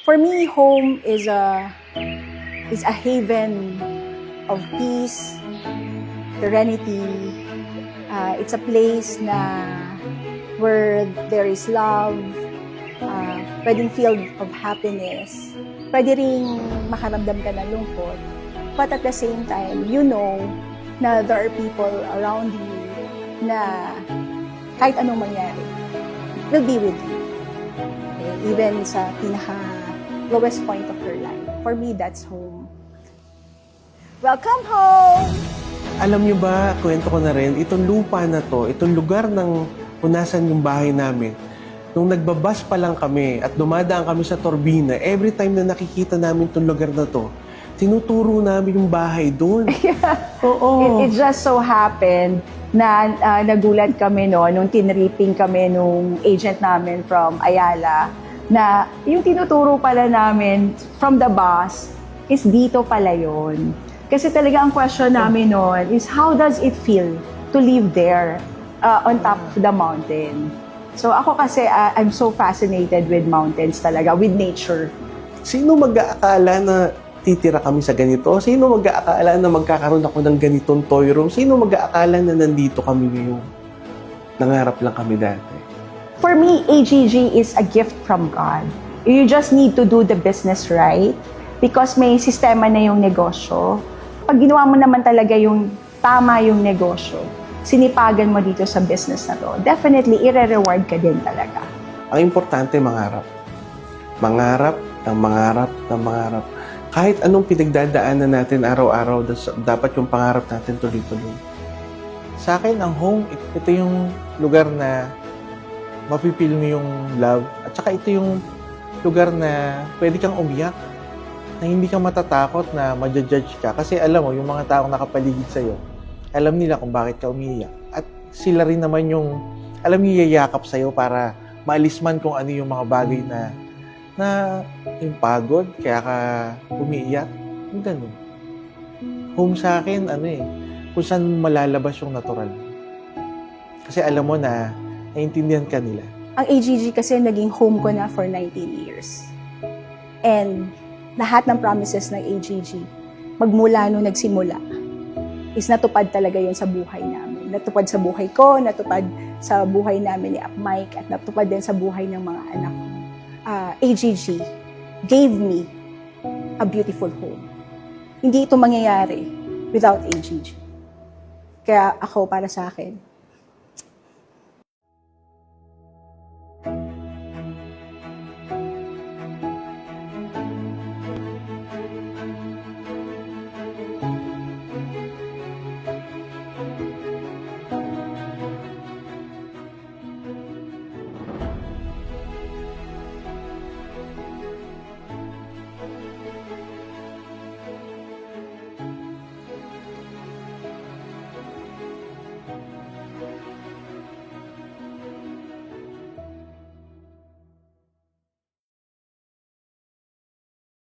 For me, home is a haven of peace, serenity. It's a place na where there is love, pwedeng filled of happiness. Pwede ring makaramdam ka ng lungkot. But at the same time, you know na there are people around you na kahit anong mangyari, will be with you. Okay? Even sa pinaka-lowest point of your life. For me, that's home. Welcome home! Alam niyo ba, kwento ko na rin, itong lupa na to, itong lugar ng punasan yung bahay namin, nung nagbabas pa lang kami at dumadaan kami sa Torbina, every time na nakikita namin itong lugar na to, tinuturo namin yung bahay doon. Oo. It just so happened na nagulat kami nung tinripping kami nung agent namin from Ayala, na yung tinuturo pala namin from the bus is dito pala yun. Kasi talaga ang question namin noon is how does it feel to live there on top of the mountain? So ako kasi I'm so fascinated with mountains talaga, with nature. Sino mag-aakala na titira kami sa ganito? Sino mag-aakala na magkakaroon ako ng ganitong toy room? Sino mag-aakala na nandito kami ngayon? Nangarap lang kami dati. For me, AGG is a gift from God. You just need to do the business right because may sistema na yung negosyo. Pag ginawa mo naman talaga yung tama yung negosyo, sinipagan mo dito sa business na to, definitely ire-reward ka din talaga. Ang importante, mangarap. Mangarap, ng mangarap, ng mangarap. Kahit anong pinagdadaanan natin araw-araw, dapat yung pangarap natin tuloy-tuloy. Sa akin, ang home, ito yung lugar na mapipil mo yung love. At saka ito yung lugar na pwede kang umiyak. Na hindi ka matatakot na ma-judge ka. Kasi alam mo, yung mga taong nakapaligid sa'yo, alam nila kung bakit ka umiiyak. At sila rin naman yung, alam niyo, yayakap sa'yo para maalis man kung ano yung mga bagay na yung pagod, kaya ka umiiyak. Yung ganun. Home sa akin, kung saan malalabas yung natural. Kasi alam mo na, naiintindihan ka nila. Ang AGG kasi naging home ko na for 19 years. And lahat ng promises ng AGG, magmula nung nagsimula, is natupad talaga yun sa buhay namin. Natupad sa buhay ko, natupad sa buhay namin ni Ap Mike, at natupad din sa buhay ng mga anak ko. AGG gave me a beautiful home. Hindi ito mangyayari without AGG. Kaya ako, para sa akin,